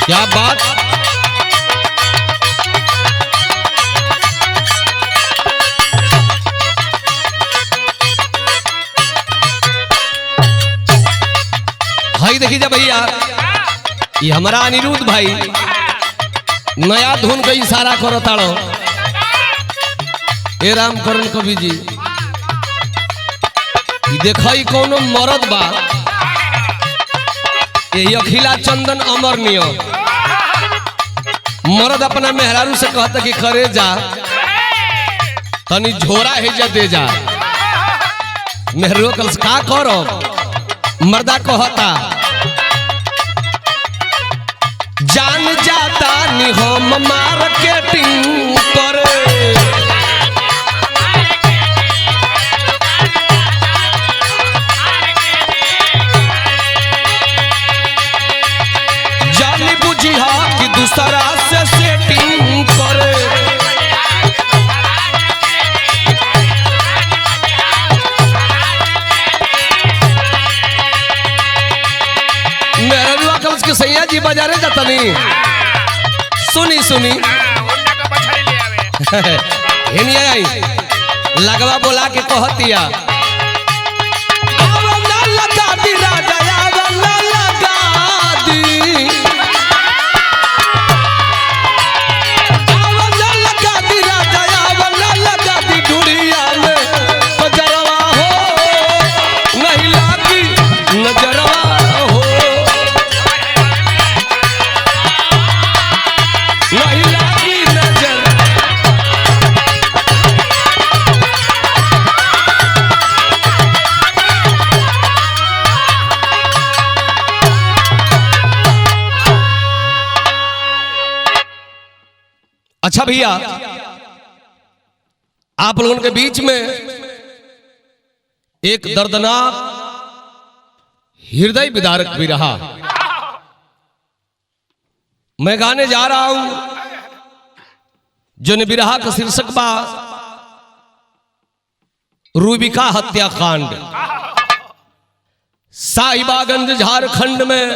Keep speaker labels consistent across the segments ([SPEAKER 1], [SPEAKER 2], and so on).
[SPEAKER 1] क्या बात। भाई देखी जा भैया, ये हमारा अनिरुद्ध भाई नया धुन का इशारा करो ताड़ो। ए राम करण कवि जी देखई कोनो मरद बा, ये अखिला चंदन अमरनीय मरद अपना मेहरारू से कहता कि करे जा तनी झोरा है जा दे जा। मेहरारू कल का करो, मर्दा कहता जान जाता नि हम मार्केटिंग पर, जानी बुझी हा कि दूसरा से सेटिंग करे। के सैया जी बाजारे जाता नहीं, सुनी सुनी आई लगवा बोला के कहतिया लगा दी राजा लगा दी, लगा दी राजा लगा दी ढूढ़िया में नजरवा हो नहीं लागी नजरवा हो, नहीं लागी नजर। अच्छा भैया, आप लोगों के बीच में एक दर्दनाक हृदय विदारक भी रहा। मैं गाने जा रहा हूं जो बिरहा का शीर्षक बा रूबिका हत्याकांड। साहिबागंज झारखंड में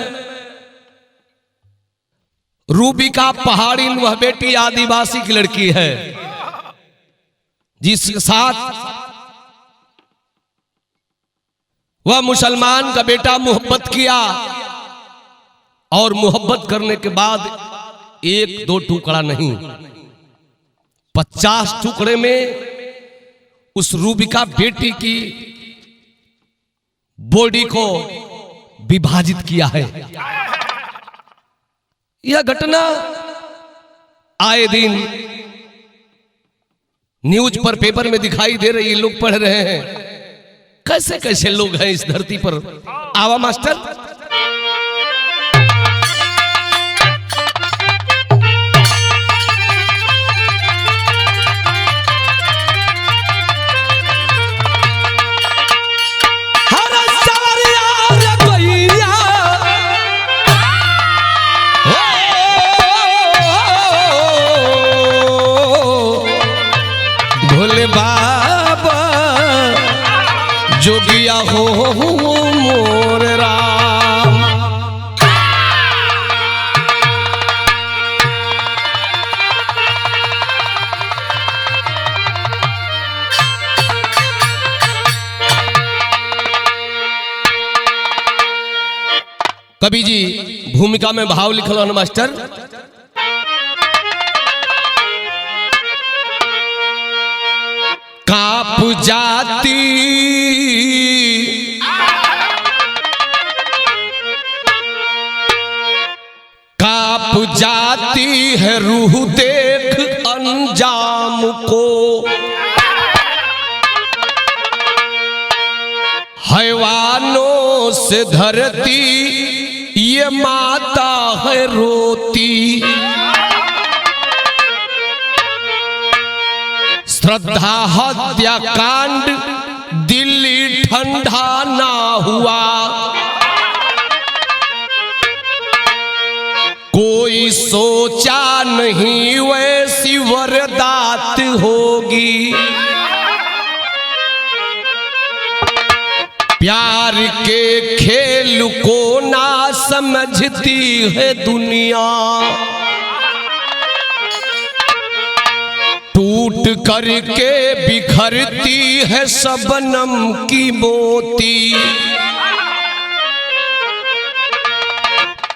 [SPEAKER 1] रूबिका पहाड़ी वह बेटी आदिवासी की लड़की है जिसके साथ वह मुसलमान का बेटा मोहब्बत किया और मोहब्बत करने के बाद एक दो टुकड़ा नहीं 50 टुकड़े में उस रूबिका बेटी की बॉडी को विभाजित किया है। यह घटना आए दिन न्यूज पर पेपर में दिखाई दे रही है, लोग पढ़ रहे हैं। कैसे कैसे लोग हैं इस धरती पर। आवा मास्टर। बाबा जोगिया हो मोर राम, कवि जी भूमिका में भाव लिखल हो मास्टर। काप जाती काप जाती है रूह देख अंजाम को, हैवानों से धरती ये माता है रोती, श्रद्धा हत्याकांड दिल्ली ठंडा ना हुआ, कोई सोचा नहीं वैसी वारदात होगी, प्यार के खेल को ना समझती है दुनिया, टूट करके बिखरती है शबनम की मोती।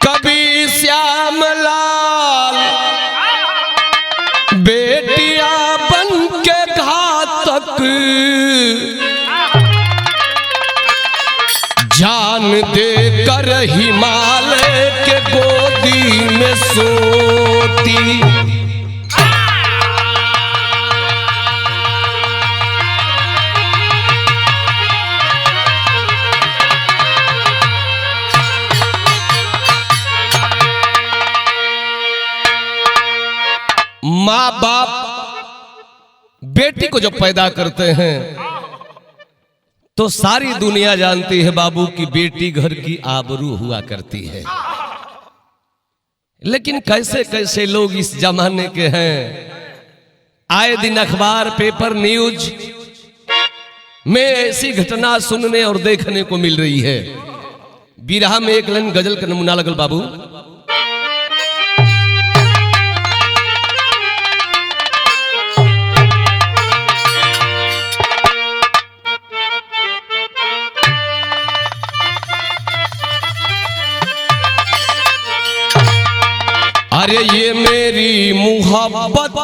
[SPEAKER 1] कभी श्याम लाल बेटियां बन के घातक, जान देकर हिमालय के गोदी में सोती। माँ बाप बेटी को जब पैदा करते हैं तो सारी दुनिया जानती है बाबू की बेटी घर की आबरू हुआ करती है। लेकिन कैसे कैसे लोग इस जमाने के हैं, आए दिन अखबार पेपर न्यूज में ऐसी घटना सुनने और देखने को मिल रही है। बिरहा में एक लाइन गजल का नमूना लगल बाबू। अरे ये मेरी मोहब्बत,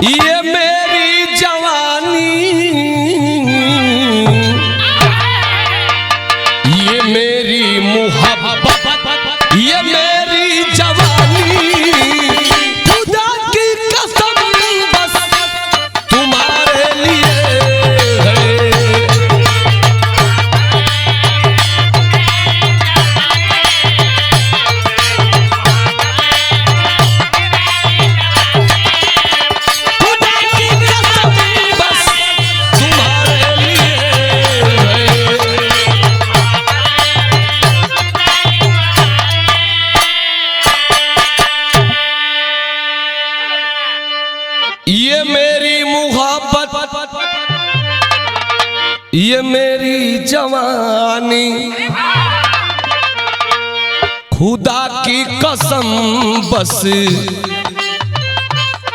[SPEAKER 1] ये मेरी जवानी, ये मेरी मोहब्बत, ये मेरी जवानी, खुदा की कसम बस तुम्हारे लिए है। ये मेरी मोहब्बत, ये मेरी जवानी, खुदा की कसम बस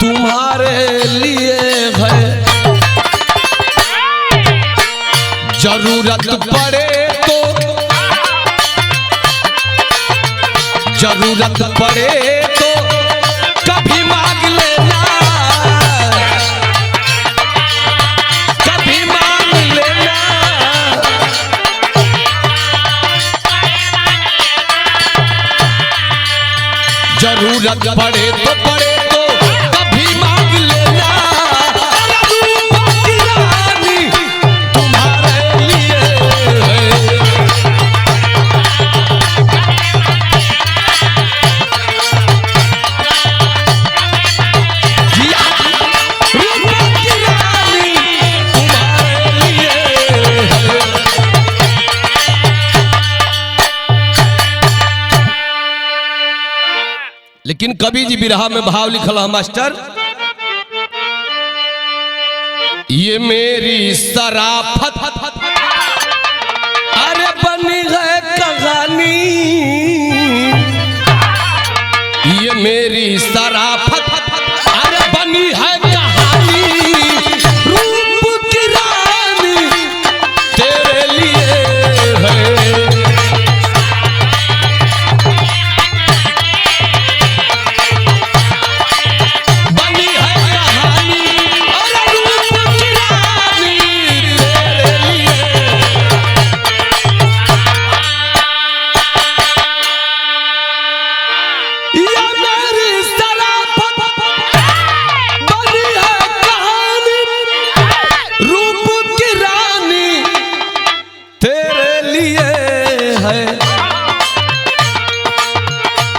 [SPEAKER 1] तुम्हारे लिए है। जरूरत पड़े तो, जरूरत पड़े तो कभी मांग लेना, जरूरत पड़े तो कभी मांग लेना। रूप की रानी तुम्हारे लिए है। रूप की रानी तुम्हारे लिए है। लेकिन कवि जी बिरहा में भाव लिखल है मास्टर, ये मेरी शराफत अरे बनी है कहानी, ये मेरी शराफत अरे बनी है कहानी। रूप की रानी तेरे लिए है।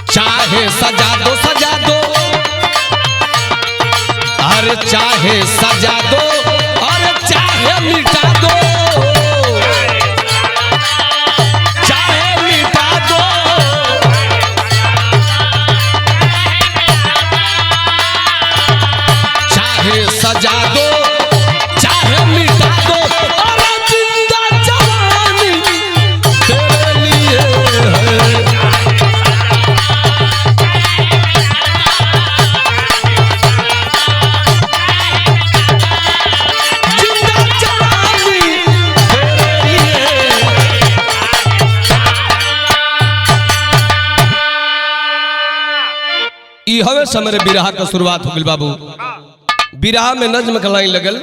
[SPEAKER 1] चाहे सजा दो, अरे चाहे सजा दो और चाहे मिटा दो, चाहे मिटा दो, चाहे सजा दो चाहे मिटा दो, और ई हवे समय बिरहा का शुरुआत हो गई बाबू। बिरहा में नज्म का लाइन लगल,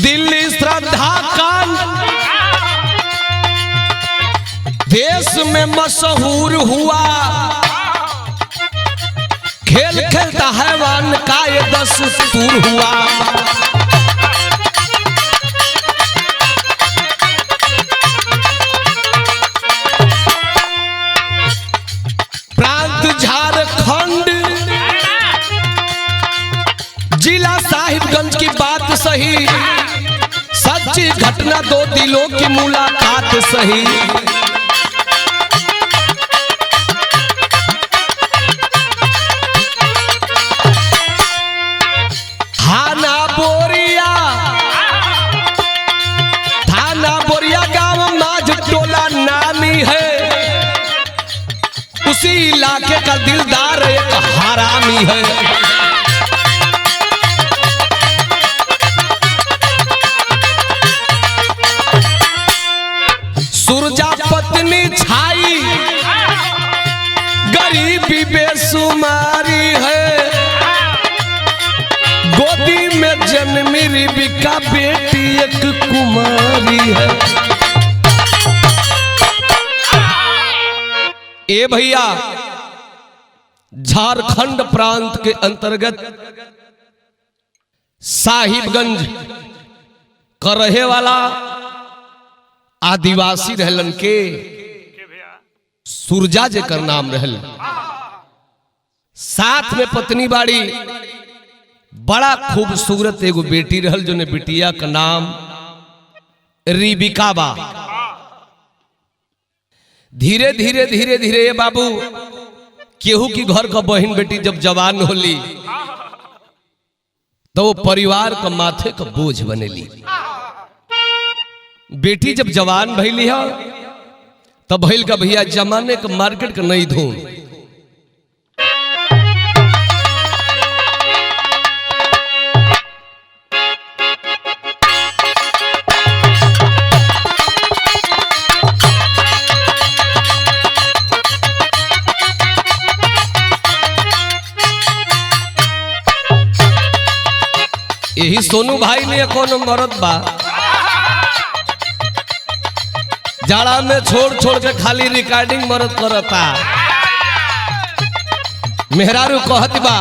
[SPEAKER 1] दिल्ली श्रद्धा कांड देश में मशहूर हुआ, खेल खेलता हैवान का ये दस्तूर हुआ। प्रांत झारखंड, जिला साहिबगंज की बात सही, सच्ची घटना दो दिलों की मुलाकात सही। थाना बोरिया गांव माझ टोला नामी है, उसी इलाके का दिलदार एक हरामी है। सुरजा पत्नी छाई, गरीबी बेसुमारी है, गोदी में जन्मी रिबिका बेटी एक कुमारी है। ए भैया, झारखंड प्रांत के अंतर्गत साहिबगंज का रहे वाला आदिवासी रहलन के सुरजा जेकर नाम रहल, साथ में पत्नी बाड़ी, बड़ा खूबसूरत एगो बेटी रहल, जो ने बिटिया का नाम रिबिका बा। धीरे धीरे धीरे धीरे ये बाबू, केहू की घर का बहन बेटी जब जवान होली तो वो परिवार का माथे का बोझ बनेली। बेटी जब जवान भइली है तब भइल का भैया जमाने का मार्केट का नई धूम। यही सोनू भाई ने कौन मरद बा, जाड़ा में छोड़ छोड़ के खाली रिकॉर्डिंग मरद करता। मेहरारू कहत बा,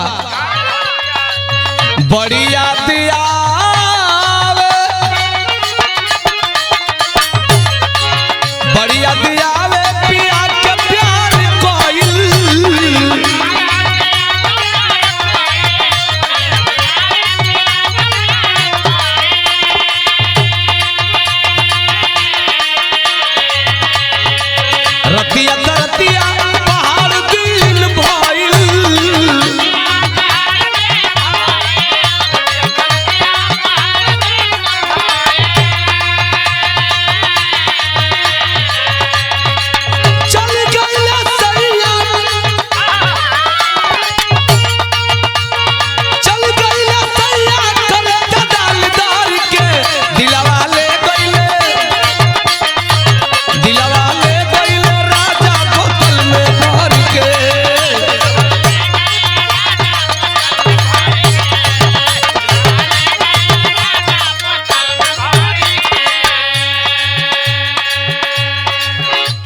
[SPEAKER 1] बड़ी याद आवे, बड़ी याद आवे पिया के प्यार कोइल। रतिया रतिया पहाड़ दिल भइल, चल गइला सैया, चल गइला सैया करे दालदार के, दिलवा ले गइले, दिलवा ले गइले राजा बोतल में भर के।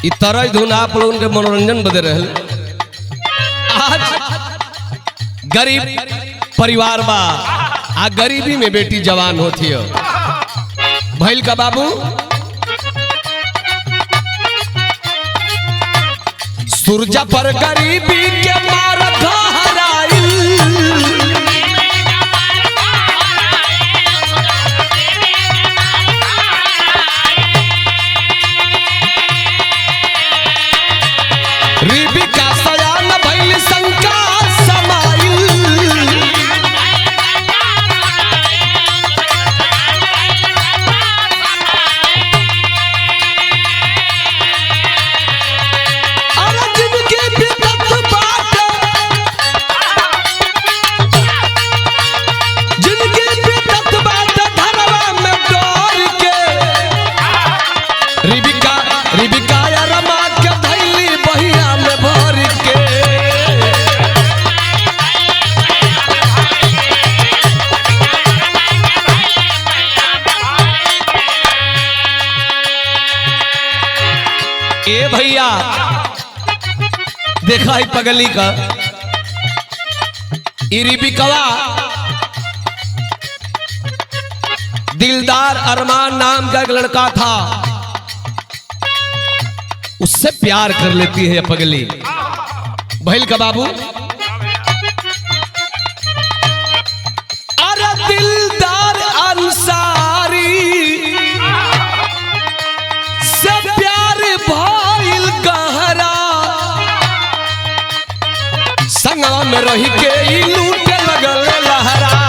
[SPEAKER 1] इ तरह धुन आप लोगन के मनोरंजन बदे रहल। आज गरीब परिवार बा, आ गरीबी में बेटी जवान होती है। भइल का बाबू, सुरजा पर गरीबी के मार घहराइल, रिबिका सयान भइल शंका समाइल। अरे जिनके बिदत बाटे रिबिका रमा के धैली बहिया में भर के। ए भैया देखा है पगली का रिबिकवा दिलदार अरमान नाम का एक लड़का था, उससे प्यार कर लेती है पगली। भैल का बाबू अरे दिलदार अंसारी से प्यार भइल गहरा, संगवा में रही के ही लूटे लगल लहरा।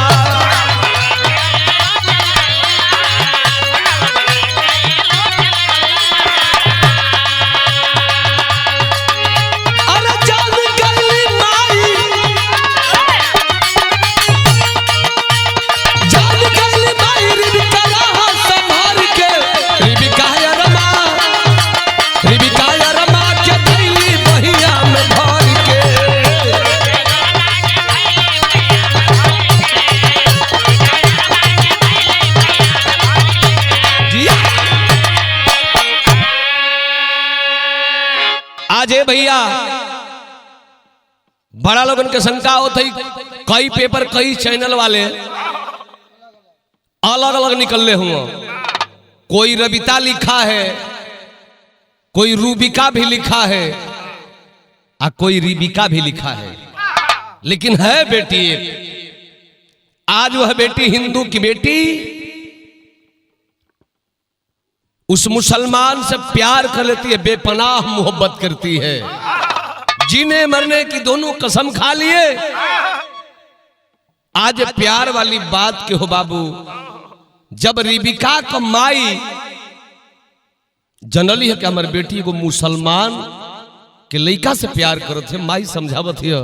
[SPEAKER 1] आज भैया बड़ा लोगन के शंका होता है, कई पेपर कई चैनल वाले अलग अलग निकलने हुए, कोई रबिता लिखा है, कोई रूबिका भी लिखा है और कोई रिबिका भी लिखा है, लेकिन है बेटी एक। आज वह बेटी हिंदू की बेटी उस मुसलमान से प्यार कर लेती है, बेपनाह मोहब्बत करती है, जीने मरने की दोनों कसम खा लिए। आज प्यार वाली बात के हो बाबू, जब रिबिका को माई जनरली है कि हमारी बेटी को मुसलमान के लड़का से प्यार करते थे, माई समझावत है,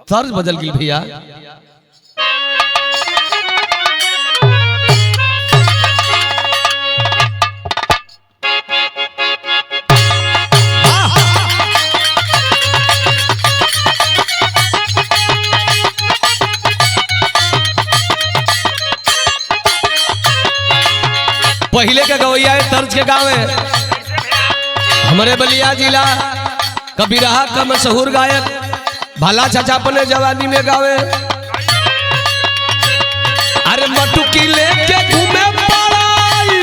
[SPEAKER 1] तर्ज बदल गई भैया। पहले का गवैया है तर्ज के गाँव है, हमारे बलिया जिला कबीरहा का मशहूर गायक भाला चाचा अपने जवानी में गावे। अरे मटुकी लेके घूमे पड़ाई,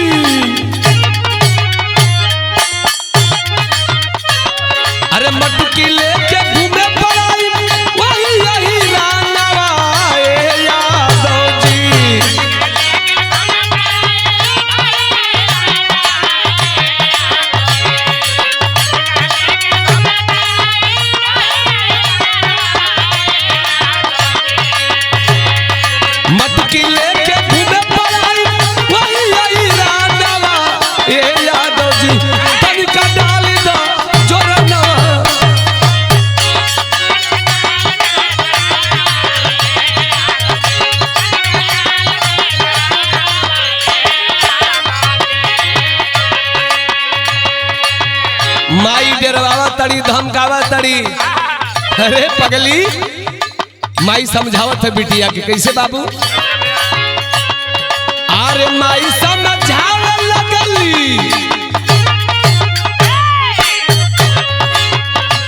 [SPEAKER 1] अरे मटुकी लेके घूमे पड़ाई, वही यही रानवा यादव जी। मटकी लेके घूमे पड़ाई, वही यही रानवा ये यादव जी, तनिका डाल दो जोरनवा। माई डेरवावा तड़ी धमकावा तड़ी, अरे पगली माई समझावत है बिटिया के कैसे बाबू। अरे माई समझावे लगली,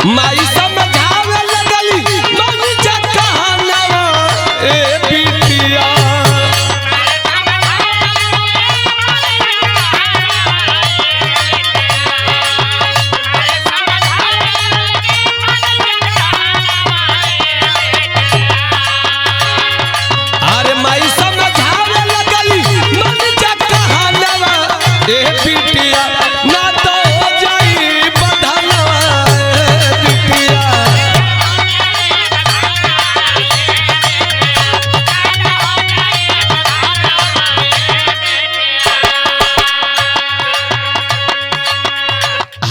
[SPEAKER 1] माई समझावे लगली, मनी जा कहानवा ए बिटिया। अरे माई समझावे लगली, मनी जा कहानवा ए बिटिया, ना तो हो जाई बधनवा ए बिटिया।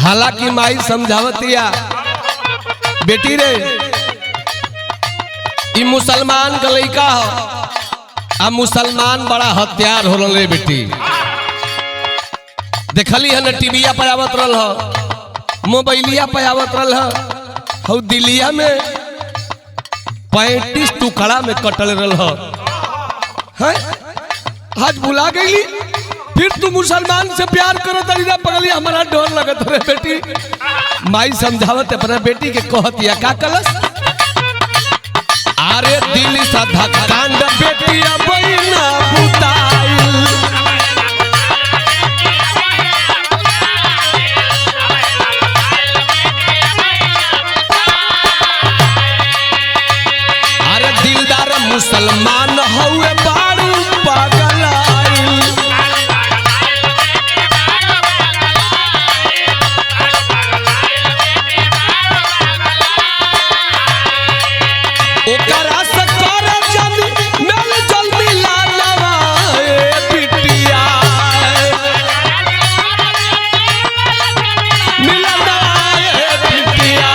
[SPEAKER 1] हालांकि माई समझावतिया बेटी रे ई मुसलमान का लड़का हो, आ मुसलमान बड़ा हथियार हो रहे बेटी। देखली है न टीविया पे आवत रहल ह, मोबाइलिया पे आवत रहल ह, दिल्लिया में 35 टुकड़ा में कटल रहल ह। आज भुला गई फिर तू मुसलमान से प्यार करो तरी ना पगली, हमारा डर लगत रे बेटी। माई समझावत अपना बेटी के कहतिया का कलस, अरे दिल साधा कांड बेटिया बहिना बुताइल, अरे दिलदार मुसलमान हुए बारू पागल आइल, ओकरा से कर जब मेल जल मिला नवाए बिटिया, मिला नवाए बिटिया,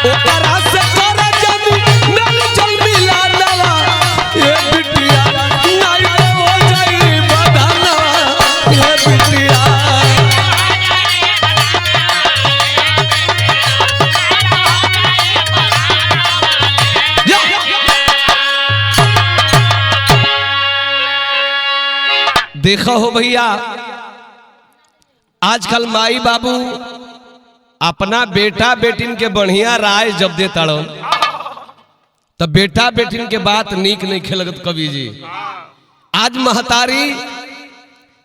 [SPEAKER 1] ओकरा से कर जब मेल जल मिला नवाए बिटिया, नहीं हो जाई बदना ये बिटिया। देखो हो भैया, आजकल माई बाबू अपना बेटा बेटिन के बढ़िया राय जब दे ताड़ो तो बेटा बेटिन के बात नीक नहीं खेलगत कवि जी। आज महतारी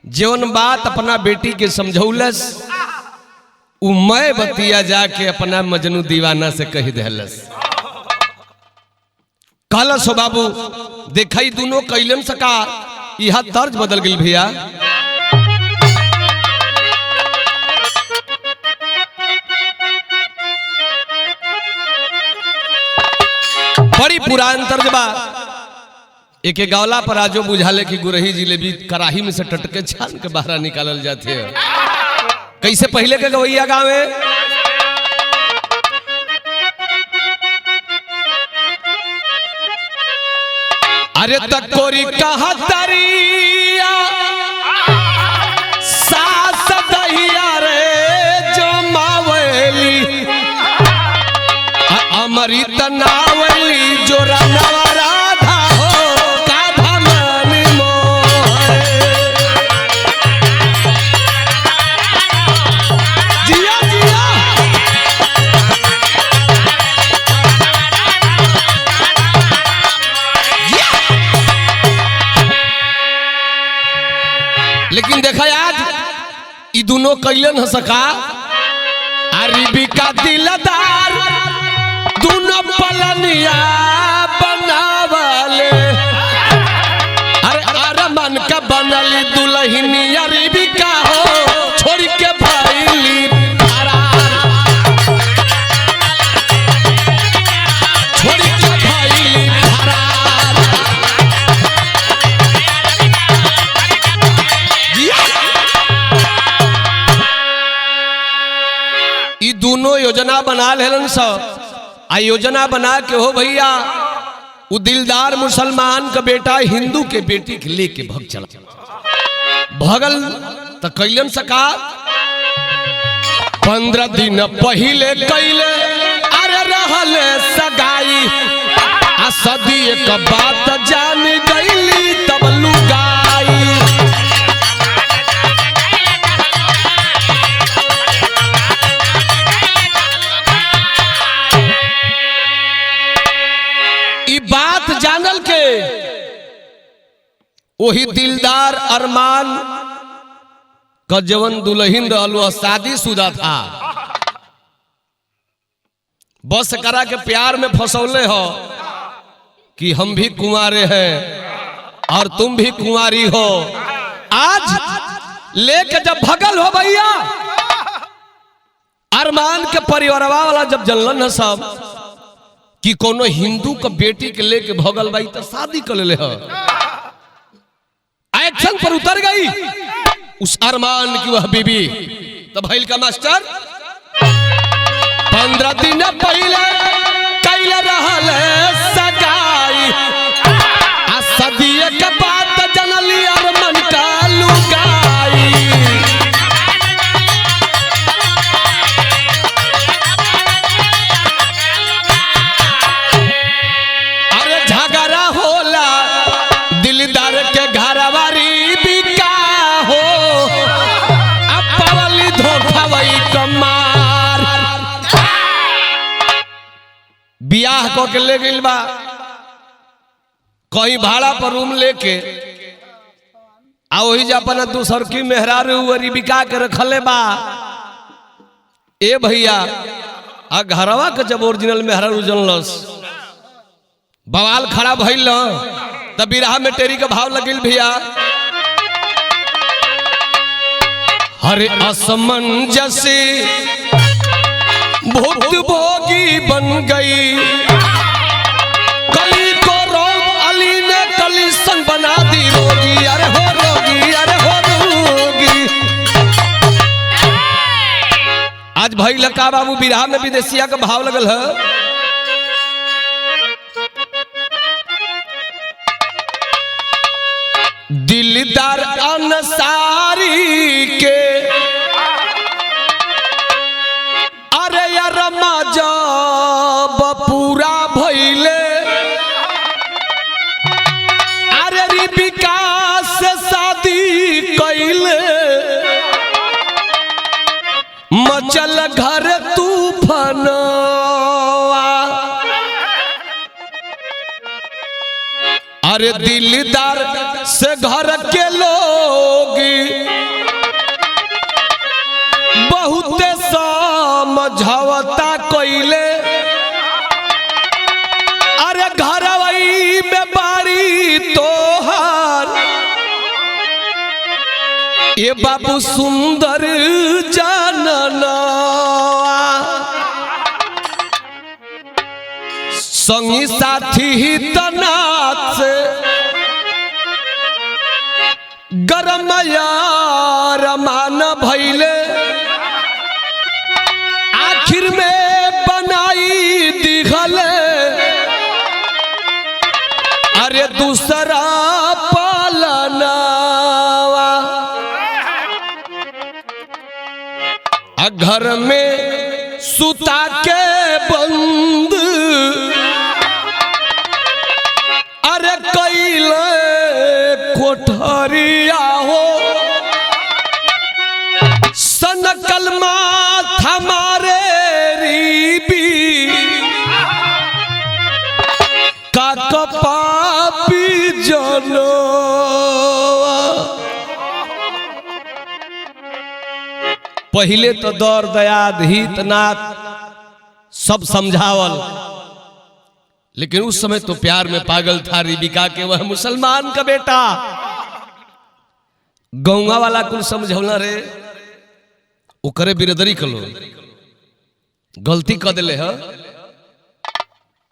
[SPEAKER 1] जीवन बात अपना बेटी के समझौलस, उ मैं बतिया जाके अपना मजनू दीवाना से कही दहलस। कहलस हो बाबू देखई दोनों कैलन सका, यह तर्ज बदल गई भैया। बड़ी पुरान तर्ज बा, एक गावला पर आजो बुझाले कि गुरही जिलेबी कराही में से टटके छान के बाहर निकालल जाते हैं। कैसे पहले के गवैया गावे, अरे तकोरी कहा तरिया सास दहिया रे जमावली, अमृत नावली जोरा नवराधा हो काधा मन मोहे, जिया जिया लेकिन देखा आज ई दोनों कैलन हो सका, अरबी का दिलदार दोनों पलनिया बनावले, अरे अरमान का बनली दुल्हनी अरबी का हो छोड़ के भइली फरार, छोड़ के भइली फरार। ई दोनों योजना बना लेलन सब, आ योजना बना के हो भैया वो दिलदार मुसलमान का बेटा हिंदू के बेटी के लेके भग चला, भगल तो कैलन सका। 15 दिन पहले कैले अरे रहले सगाई, आ सदी एक बात जान गईली तब लुगाई, बात जानल के वही दिलदार अरमान का जवन दुल्हन रहलो शादीशुदा था, बस करा के प्यार में फंसौले हो कि हम भी कुंवारे हैं और तुम भी कुंवारी हो। आज लेके जब भगल हो भैया, अरमान के परिवारवा वाला जब जनलन है सब कि कोनो हिंदू का बेटी के लेके भगल भाई तो शादी कर ले, एक्शन पर उतर गई उस अरमान की वह बीबी। तो भैल का मास्टर 15 दिन पहले कैल रहल सगाई, बियाह क के ले गइल बा कहीं भाड़ा पर रूम लेके आ वही जा अपना दूसर की मेहरारू बिका के रखले बा। ए भैया आ घरवा के जब ओरिजिनल मेहरारू जनलस बवाल खड़ा भइल तब बिरहा में टेरी के भाव लगिल भैया। हरे असमंजसी भूत भोगी बन गई कली को रोग अली ने कली संग बना दी रोगी। अरे हो रोगी, अरे हो रोगी। आज भाई लका बाबू बिरहा में विदेशिया का भाव लगल है। दिलदार अंसारी के अरे यार जब पूरा भइले अरे विकास से शादी कैले मचल घर तूफान। अरे दिलदार से घर के लोग बहुत समझौता कइले अरे घर वही में बारी तोहार ये बाबू सुंदर जानना संगी साथी ही तनात से गरम यार मान भइले आखिर में बनाई दिखले अरे दूसरा पालना घर में सुता के बंद अरे कैले कोठरिया हो सनकल माथा मारे रीबी का पापी जनो। पहले तो दौर दयाद हित नाथ सब समझावल लेकिन उस समय तो प्यार में पागल था रिबिका के वह मुसलमान का बेटा गौंगा वाला कुल समझौना रे ओकरे बिरदरी कलो गलती कर दिले है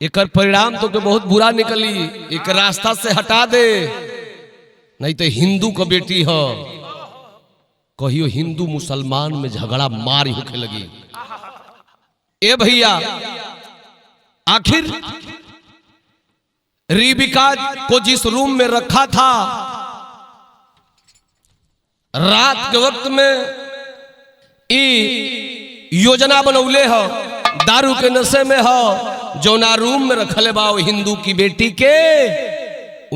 [SPEAKER 1] एकर परिणाम तो बहुत बुरा निकली एक रास्ता से हटा दे नहीं तो हिंदू का बेटी है कहियो हिंदू मुसलमान में झगड़ा मारी होके लगी। ए भैया आखिर रिबिका को जिस रूम में रखा था रात के वक्त में योजना बनौले हो दारू के नशे में हो जौना रूम में रखले बा हिंदू की बेटी के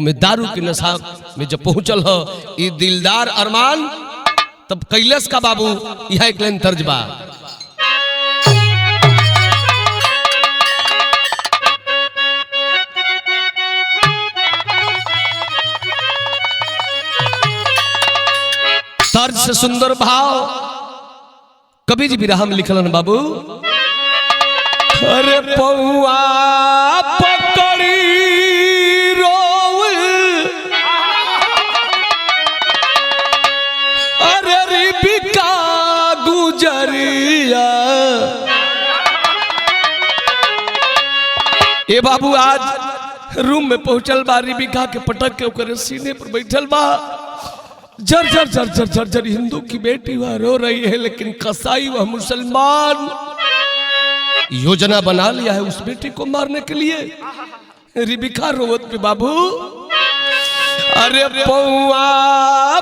[SPEAKER 1] उमें दारू के नशा में जब पहुंचल हो ये दिलदार अरमान तब कैलाश का बाबू यह एक लाइन तर्ज बा। तर्ज से सुंदर भाव कभी जी बिरहा में लिखल बाबू। अरे पौआ पकड़ी गुजरिया ए बाबू आज रूम में पहुंचल बा रिबिका के पटक के ओकरे सीने पर बैठल बा जर जर जर जर जर जर हिंदू की बेटी वह रो रही है लेकिन कसाई वह मुसलमान योजना बना लिया है उस बेटी को मारने के लिए। रिबिका रोवत पे बाबू अरे पौआ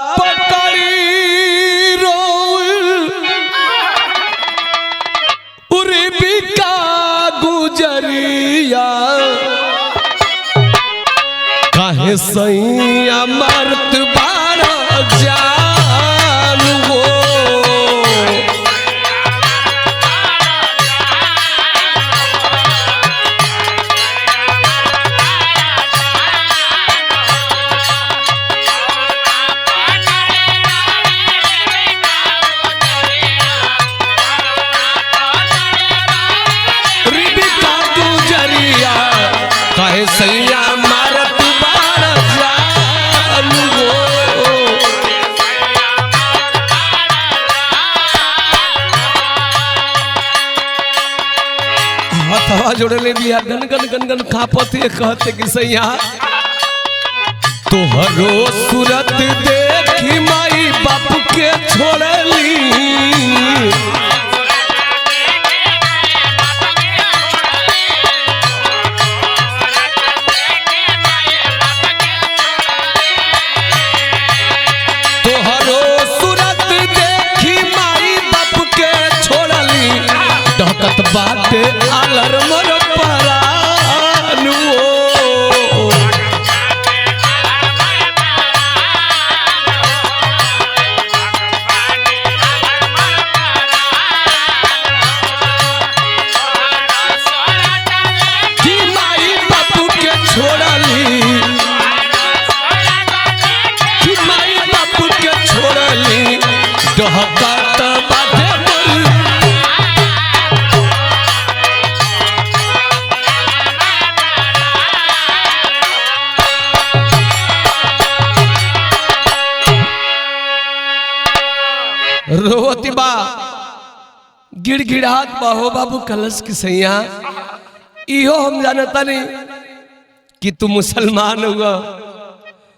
[SPEAKER 1] पकड़ी रिबिका गुजरिया काहे सैया मर्द बारा जान वो जोड़ले बिया गन गन गन गन कापते कहते कि सैया तोहरो सूरत देखी माई बाप के छोड़ली तोहरो सूरत देखी माई बाप के छोड़ली डकत बाटे आलर मर परानु रोती बा गिड़गिड़ात बाहो बाबू कलश की सैया इहो हम जानता नहीं कि तू मुसलमान हुआ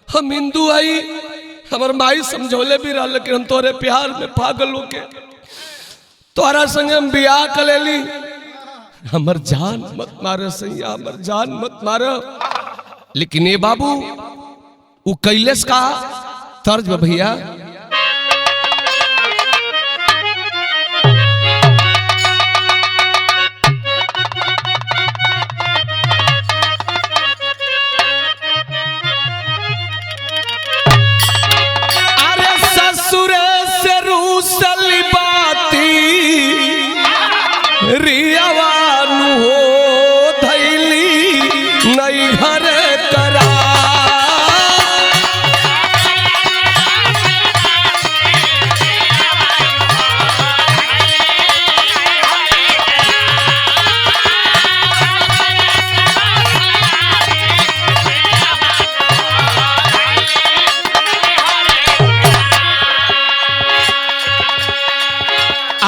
[SPEAKER 1] हम हिंदू आई हमर माई समझौले भी रहा लेकिन हम तोरे प्यार में पागल होके तोरा संग हम बियाह कर लेली हमर जान मत मारो सैया हमर जान मत मारो लेकिन ये बाबू वो कैलेश का तर्ज भैया रियावानु हो धैली नहीं घर करा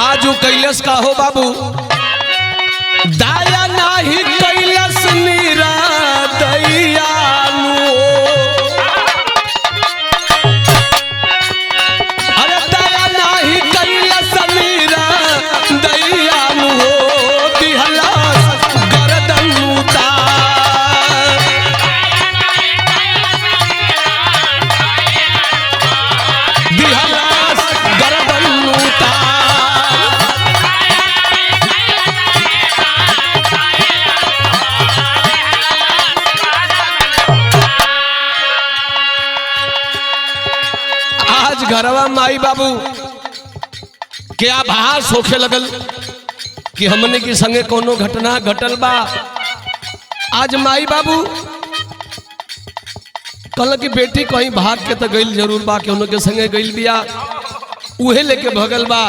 [SPEAKER 1] आज कैलाश का हो बाबू दाया नाही कैलाश नीरा दयालु अरे दाया नाही कैलाश नीरा दयालु दिहला गर्दन उतार दिहला गर्दन उतार घरवा माई बाबू क्या भास होखे लगल कि हमने की संगे कोनो घटना घटल बा। आज माई बाबू कल की बेटी कहीं भाग के तो गईल जरूर बा कि उनके संगे गईल बिया उहे लेके भगल बा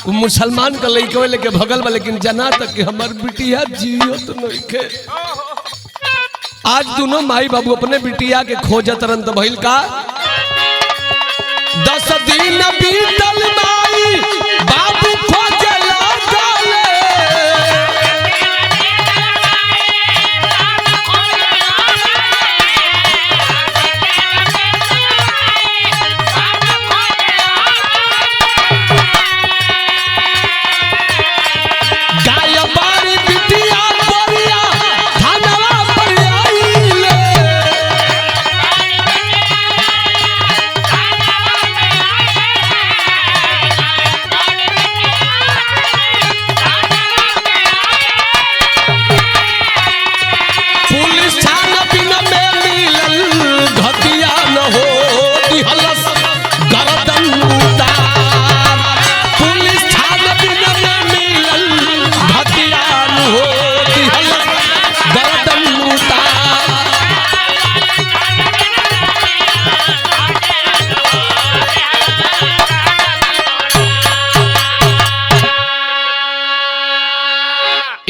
[SPEAKER 1] वो मुसलमान का लइके लेके भगल बा लेकिन जना तक कि हमार बिटिया जियो तो नहीं के। आज दोनों माई बाबू अपने बिटिया के खोजत रन तो भइल का 10 दिन बीतल माई बाबू खोजे लागले गाय बारी बिटिया बोरिया थानवा पर आइले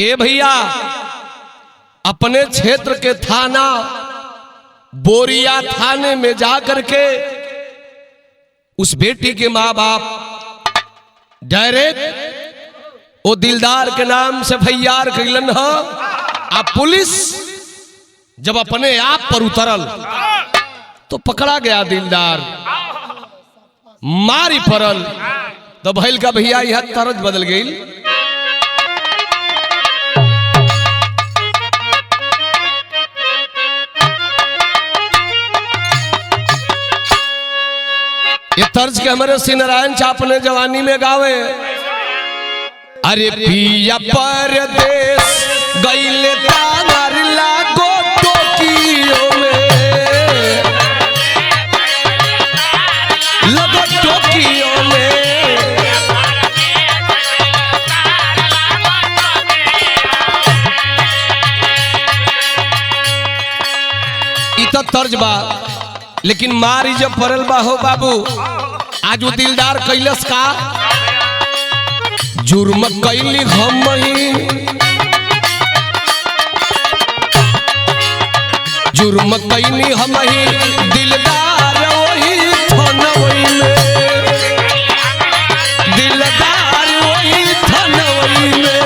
[SPEAKER 1] ए भैया अपने क्षेत्र के थाना बोरिया थाने में जाकर के उस बेटी के माँ बाप डायरेक्ट वो दिलदार के नाम से फैयार कैलन है आप पुलिस जब अपने आप पर उतरल तो पकड़ा गया दिलदार, मारी पड़ल तो भैल का भैया यह तरज बदल गई। ये तर्ज के हमारे श्री नारायण चा अपने जवानी में गावे। अरे पिया परदेश गईले तार लागो टोकियो में, लगो टोकियो में। इत तर्ज बा, लेकिन मारी जब पड़ल बा हो बाबू, आज वो दिलदार कैलस का जुर्म कैली हम ही, जुर्म कैली हम ही दिलदार वही थनवई में, दिलदार वही थनवई में।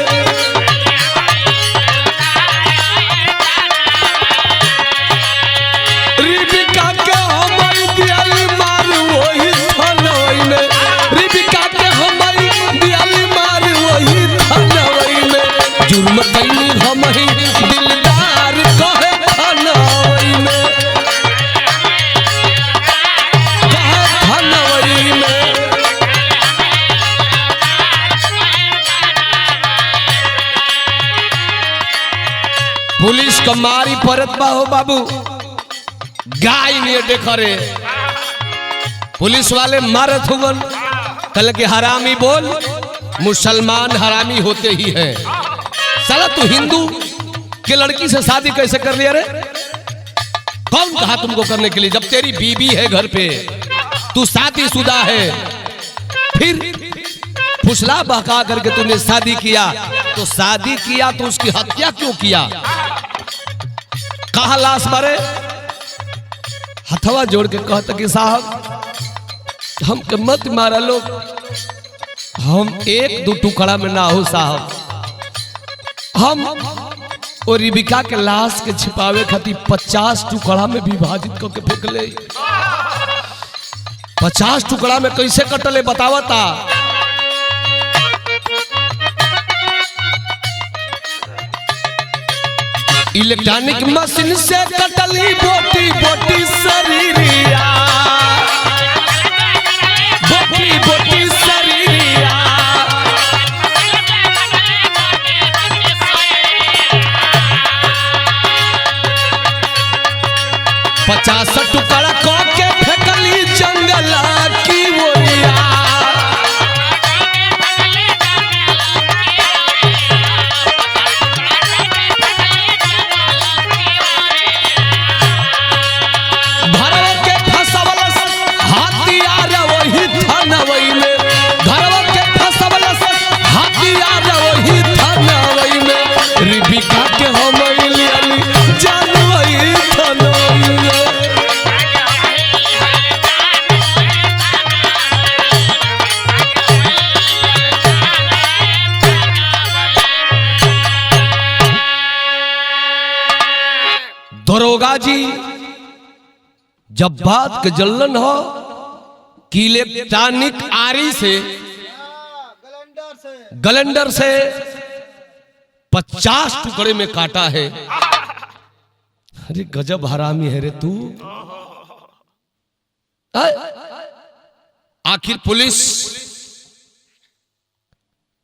[SPEAKER 1] रिबिका के हमई दियाली मार वही थनवई में, रिबिका के हमई दियाली मार वही थनवई में। जुर्म कैली हम ही दिलदार कहे थनवई में, कहे थनवई में। पुलिस का मारी परत बा हो बाबू, गाय नहीं देखा रे। पुलिस वाले मारत हुगन, कल के हरामी बोल, मुसलमान हरामी होते ही हैं। साला तू हिंदू के लड़की से शादी कैसे कर लिया रे? कौन कहा तुमको करने के लिए? जब तेरी बीबी है घर पे, तू शादीशुदा है, फिर फुसला बहका करके तूने शादी किया, तो शादी किया तो उसकी हत्या क्यों किया? कहा लाश मारे? हथवा जोड़ के कहता कि साहब हमके मत मारा लोग, हम एक दो टुकड़ा में ना हो साहब, हम और रिबिका के लाश के छिपावे खातिर 50 टुकड़ा में विभाजित करके फेंक ले। 50 टुकड़ा में कैसे कटले बतावता? इलेक्ट्रॉनिक मशीन से कटली बोटी बोटी शरीरिया, बोटी बोटी शरीरिया। 50 टुकड़ा के फेंकली जंगल की ओरिया। दरोगा जी जब बात के जलन हो कि इलेक्ट्रॉनिक आरी से गलेंडर से 50 टुकड़े में काटा है। अरे गजब हरामी है रे तू। आखिर पुलिस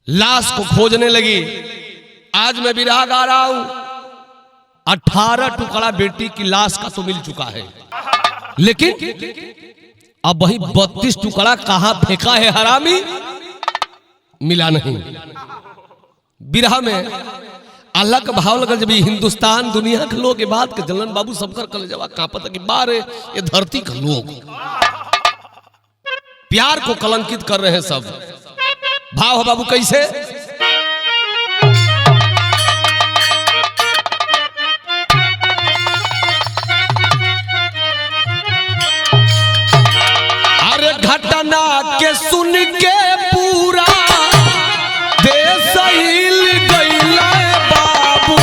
[SPEAKER 1] लाश को खोजने लगी। आज मैं विराग आ रहा हूं, 18 टुकड़ा बेटी की लाश का तो मिल चुका है, लेकिन अब वही 32 टुकड़ा कहां फेंका है हरामी, मिला नहीं। बिरहा में अल्लाह का भाव लगा। जब हिंदुस्तान दुनिया के लोग के बात के जलन बाबू सबकर कल जवा कांपता कि बारे ये धरती के लोग प्यार को कलंकित कर रहे हैं सब। भाव है बाबू कैसे? अरे घटना के सुन के पूरा देश हिल गइल बाबू।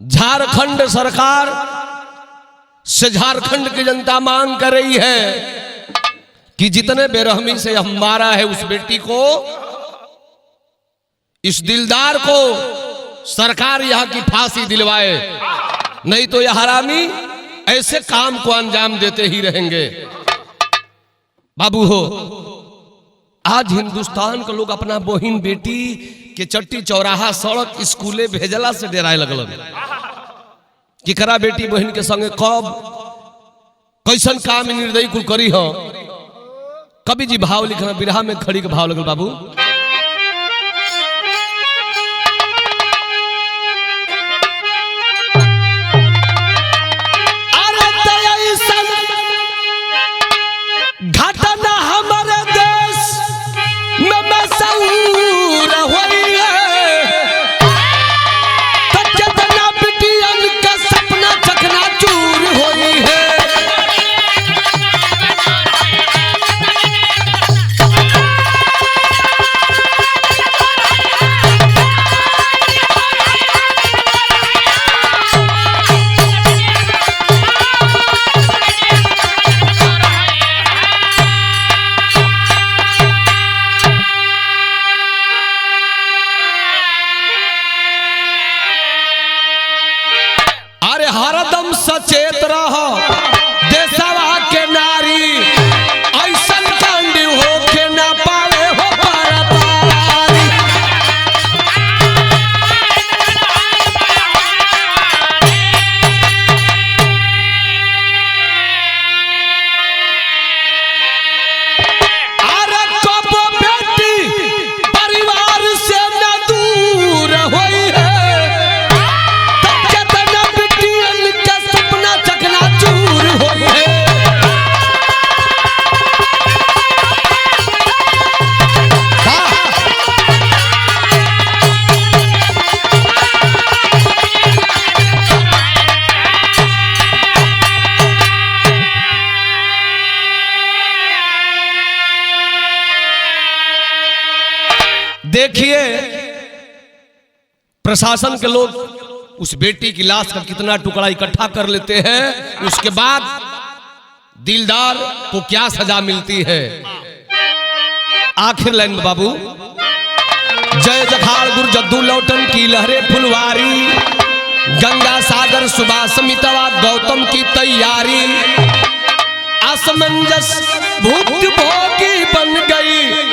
[SPEAKER 1] झारखंड सरकार से झारखंड की जनता मांग कर रही है कि जितने बेरहमी से हम मारा है उस बेटी को, इस दिलदार को सरकार यहां की फांसी दिलवाए, नहीं तो यह हरामी ऐसे काम को अंजाम देते ही रहेंगे। बाबू हो, आज हिंदुस्तान के लोग अपना बहिन बेटी के चट्टी चौराहा सड़क स्कूले भेजला से डराए लगल कि करा बेटी बहन के संगे कब कैसन काम निर्दयी कुल करी हो। कवि जी भाव लिखना बिरहा में खड़ी के भाव लगल बाबू। घटना हमारे देश में मशहूर हुई है, तब जितना बिटियन का सपना चकनाचूर हुई है। हरदम सचेत रहो देशवा के नारी, ऐसन कांड हो के ना पावे हो पारी। अरे कब बेटी परिवार से न दूर हुई है, देखिए प्रशासन के लोग उस बेटी की लाश का कितना टुकड़ा इकट्ठा कर लेते हैं, उसके बाद दिलदार को क्या सजा मिलती है। आखिर लाइन में बाबू, जय जखाड़ गुरु जद्दू लौटन की लहरे फुलवारी, गंगा सागर सुबास मितवा गौतम की तैयारी, असमंजस भूत भोगी बन गई